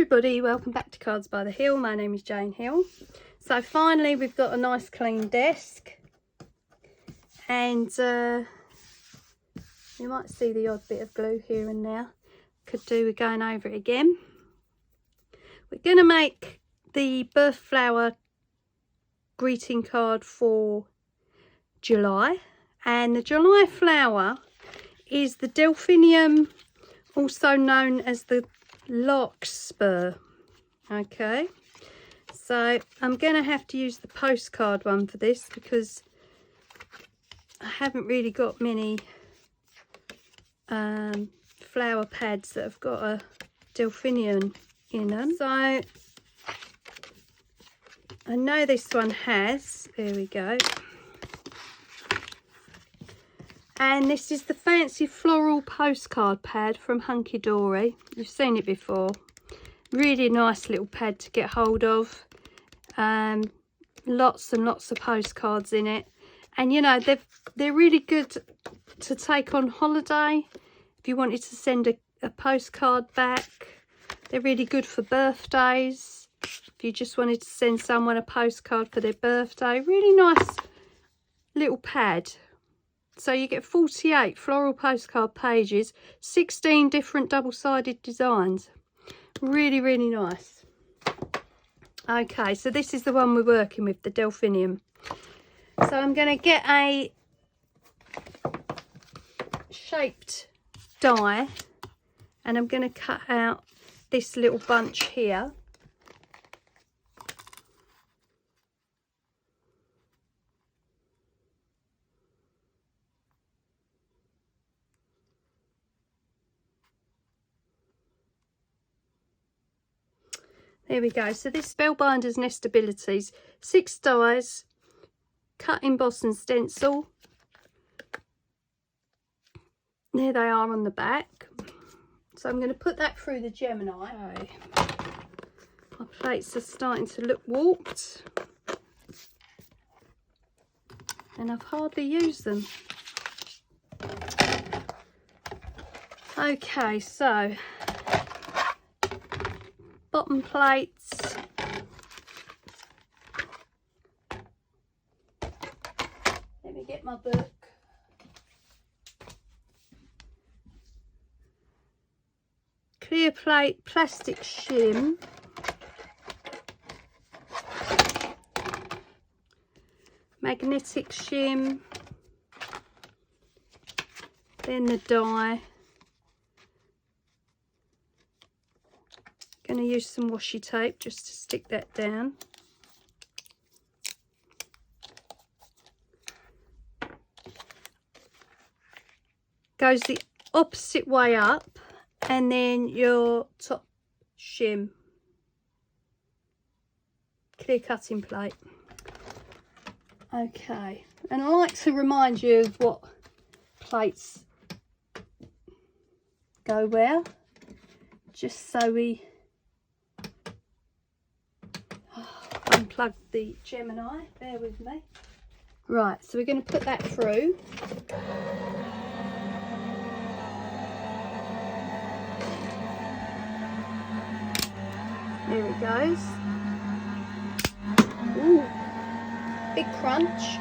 everybody, welcome back to Cards by the Hill. My name is Jane Hill. So finally we've got a nice clean desk, and you might see the odd bit of glue here and there. Could do with going over it again. We're going to make the birth flower greeting card for July, and the July flower is the Delphinium, also known as the larkspur. Okay, so I'm going to have to use the postcard one for this because I haven't really got many flower pads that have got a Delphinium in them. So I know this one has, there we go. And this is the fancy floral postcard pad from Hunky Dory. You've seen it before. Really nice little pad to get hold of. Lots and lots of postcards in it. And you know, they're really good to take on holiday. If you wanted to send a postcard back. They're really good for birthdays. If you just wanted to send someone a postcard for their birthday. Really nice little pad. So you get 48 floral postcard pages, 16 different double-sided designs. Really, really nice. Okay, so this is the one we're working with, the Delphinium. So I'm going to get a shaped die, and I'm going to cut out this little bunch here. There we go. So this Spellbinder's Nestabilities, 6 dies, cut, emboss and stencil. There they are on the back. So I'm going to put that through the Gemini. Okay. My plates are starting to look warped, and I've hardly used them. Okay, so bottom plates, let me get my book. Clear plate, plastic shim, magnetic shim, then the die. Going to use some washi tape just to stick that down. Goes the opposite way up, and then your top shim. Clear cutting plate. Okay, and I like to remind you of what plates go where, just so we unplug the Gemini. Bear with me. Right, so we're going to put that through. There it goes. Ooh, big crunch.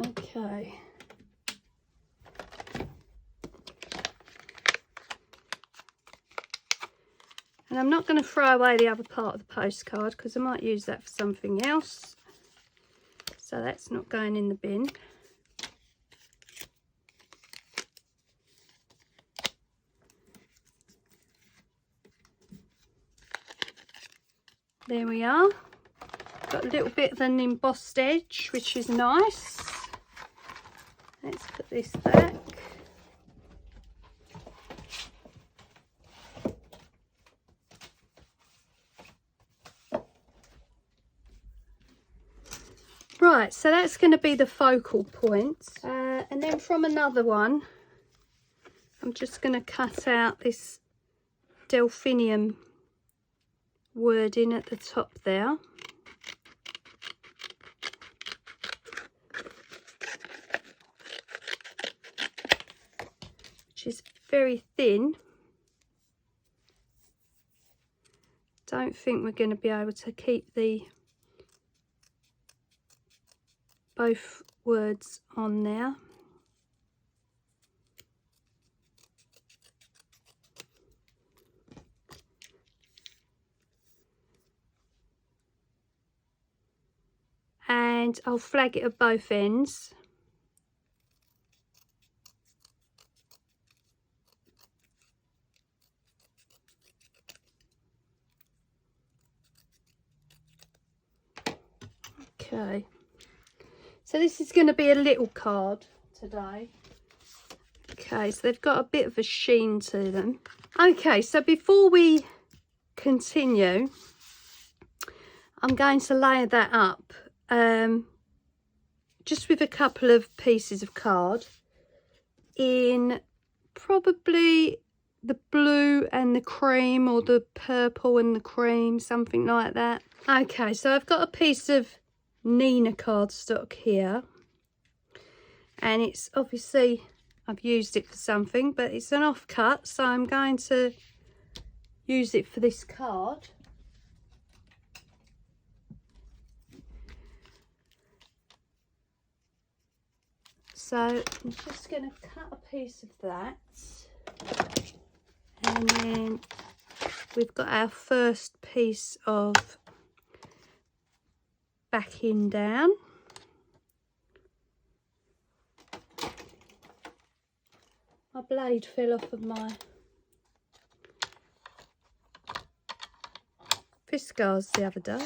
Okay. And I'm not going to throw away the other part of the postcard because I might use that for something else. So that's not going in the bin. There we are. Got a little bit of an embossed edge, which is nice. Let's put this back. Right, so that's going to be the focal point. And then from another one, I'm just going to cut out this Delphinium wording at the top there. which is very thin. Don't think we're going to be able to keep the both words on there. And I'll flag it at both ends. Okay, so this is going to be a little card today. Okay, so they've got a bit of a sheen to them. Okay, so before we continue, I'm going to layer that up just with a couple of pieces of card in probably the blue and the cream, or the purple and the cream, something like that. Okay, so I've got a piece of Nina cardstock here, and it's obviously, I've used it for something, but it's an offcut, so I'm going to use it for this card. So I'm just going to cut a piece of that, and then we've got our first piece of backing down. My blade fell off of my Fiskars the other day.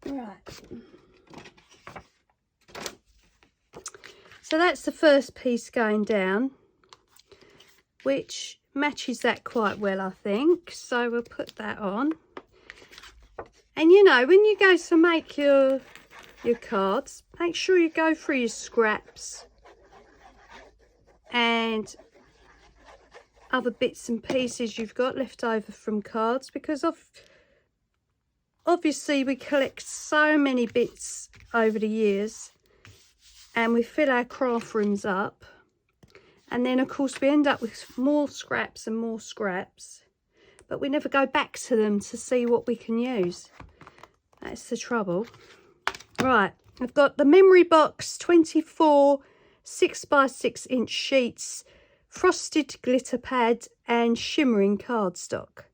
Right. So that's the first piece going down, which matches that quite well, I think. So we'll put that on. And you know, when you go to make your cards, make sure you go through your scraps and other bits and pieces you've got left over from cards, because obviously we collect so many bits over the years and we fill our craft rooms up, and then of course we end up with more scraps and more scraps, but we never go back to them to see what we can use. That's the trouble. Right, I've got the memory box 24 6x6" sheets, frosted glitter pad and shimmering cardstock.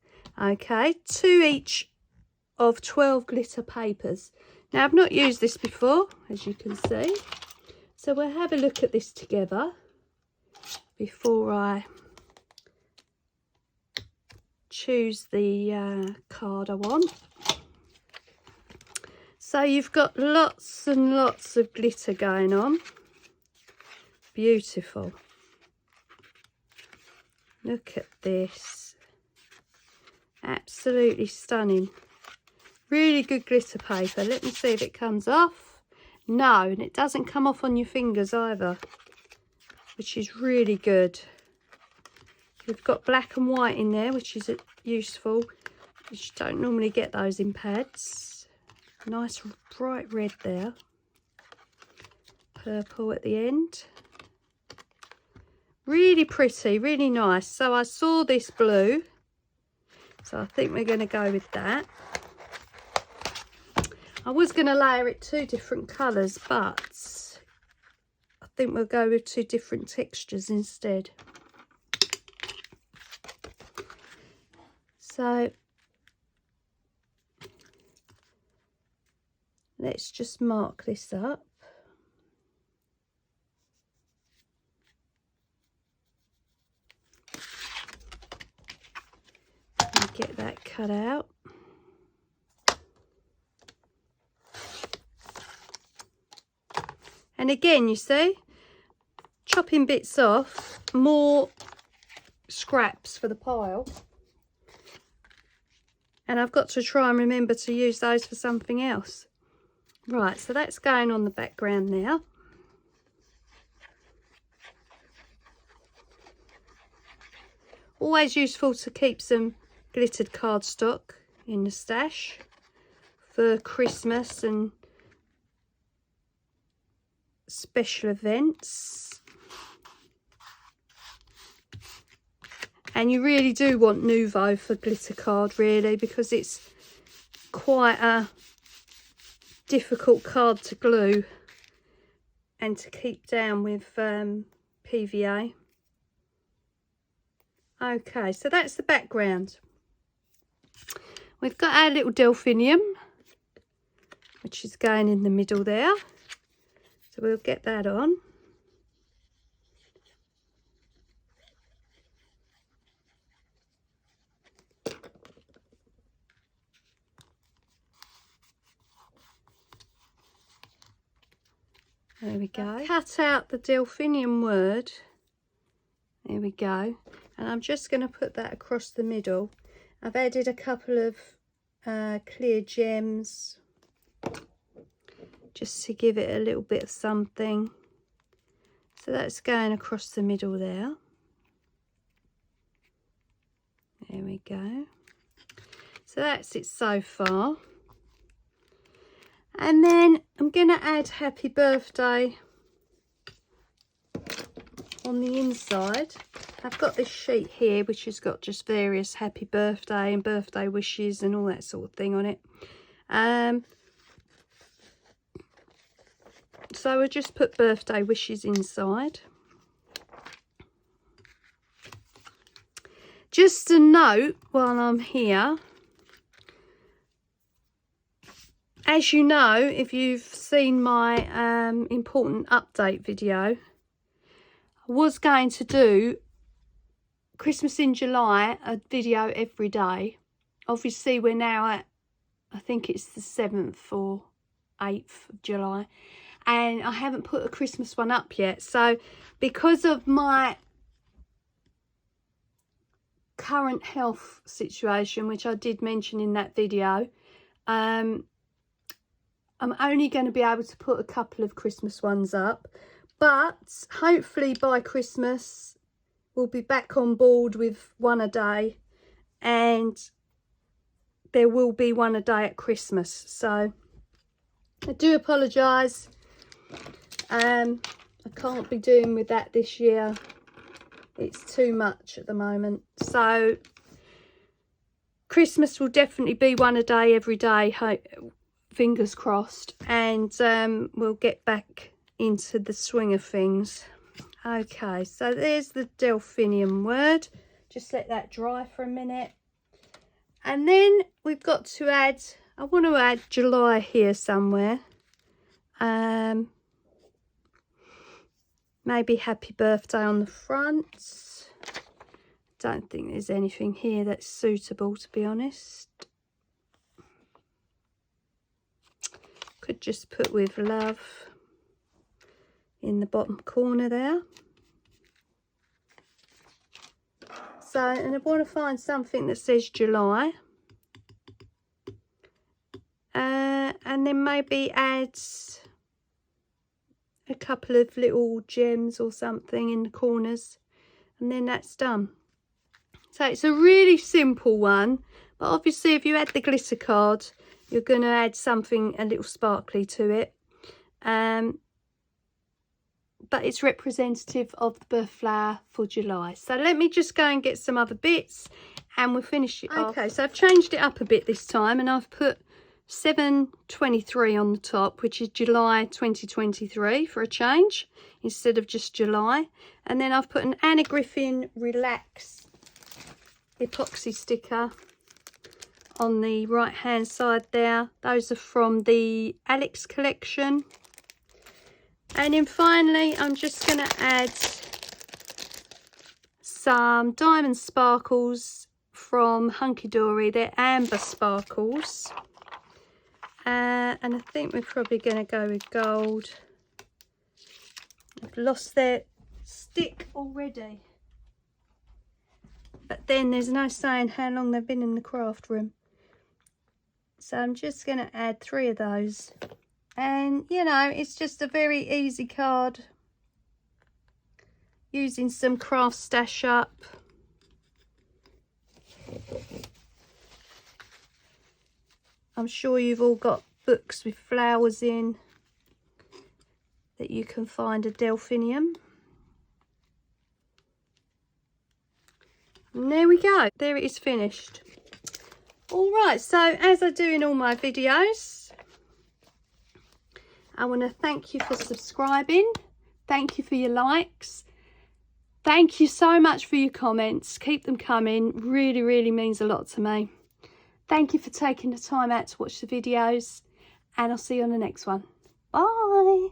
Okay, 2 each of 12 glitter papers. Now I've not used this before, as you can see, so we'll have a look at this together before I choose the card I want. So you've got lots and lots of glitter going on. Beautiful. Look at this. Absolutely stunning. Really good glitter paper. Let me see if it comes off. No, and it doesn't come off on your fingers either, which is really good. We've got black and white in there, which is useful. You don't normally get those in pads. Nice bright red there. Purple at the end. Really pretty, really nice. So I saw this blue, so I think we're going to go with that. I was going to layer it 2 different colours, but I think we'll go with 2 different textures instead. So let's just mark this up. And get that cut out. And again, you see, chopping bits off, more scraps for the pile. And I've got to try and remember to use those for something else. Right, so that's going on the background now. Always useful to keep some glittered cardstock in the stash for Christmas and special events. And you really do want Nouveau for glitter card, really, because it's quite a difficult card to glue and to keep down with PVA. Okay, so that's the background. We've got our little Delphinium, which is going in the middle there. So we'll get that on. There we go. I've cut out the Delphinium word. There we go. And I'm just going to put that across the middle. I've added a couple of clear gems just to give it a little bit of something. So that's going across the middle there. There we go. So that's it so far. And then I'm going to add happy birthday on the inside. I've got this sheet here which has got just various happy birthday and birthday wishes and all that sort of thing on it. So I just put birthday wishes inside. Just a note while I'm here. As you know, if you've seen my important update video, I was going to do Christmas in July, a video every day. Obviously, we're now at, I think it's the 7th or 8th of July. And I haven't put a Christmas one up yet. So, because of my current health situation, which I did mention in that video, I'm only going to be able to put a couple of Christmas ones up, but hopefully by Christmas we'll be back on board with one a day, and there will be one a day at Christmas. So I do apologise. I can't be doing with that this year. It's too much at the moment. So Christmas will definitely be one a day every day. Fingers crossed, and we'll get back into the swing of things. Okay, so there's the Delphinium word. Just let that dry for a minute, and then we've got to add, I want to add July here somewhere. Maybe happy birthday on the front. Don't think there's anything here that's suitable, to be honest. Could just put with love in the bottom corner there. So, and I want to find something that says July. And then maybe add a couple of little gems or something in the corners. And then that's done. So it's a really simple one. But obviously if you add the glitter card, you're going to add something a little sparkly to it. But it's representative of the birth flower for July. So let me just go and get some other bits and we'll finish it off. Okay, so I've changed it up a bit this time, and I've put 7/23 on the top, which is July 2023 for a change, instead of just July. And then I've put an Anna Griffin Relax epoxy sticker on the right hand side there. Those are from the Alex collection. And then finally I'm just going to add some diamond sparkles from Hunky Dory. They're amber sparkles, and I think we're probably going to go with gold. I've lost their stick already, but then there's no saying how long they've been in the craft room. So I'm just going to add 3 of those. And, you know, it's just a very easy card using some craft stash up. I'm sure you've all got books with flowers in that you can find a Delphinium. And there we go. There it is finished. All right, so as I do in all my videos, I want to thank you for subscribing. Thank you for your likes. Thank you so much for your comments. Keep them coming. Really, really means a lot to me. Thank you for taking the time out to watch the videos, and I'll see you on the next one. Bye.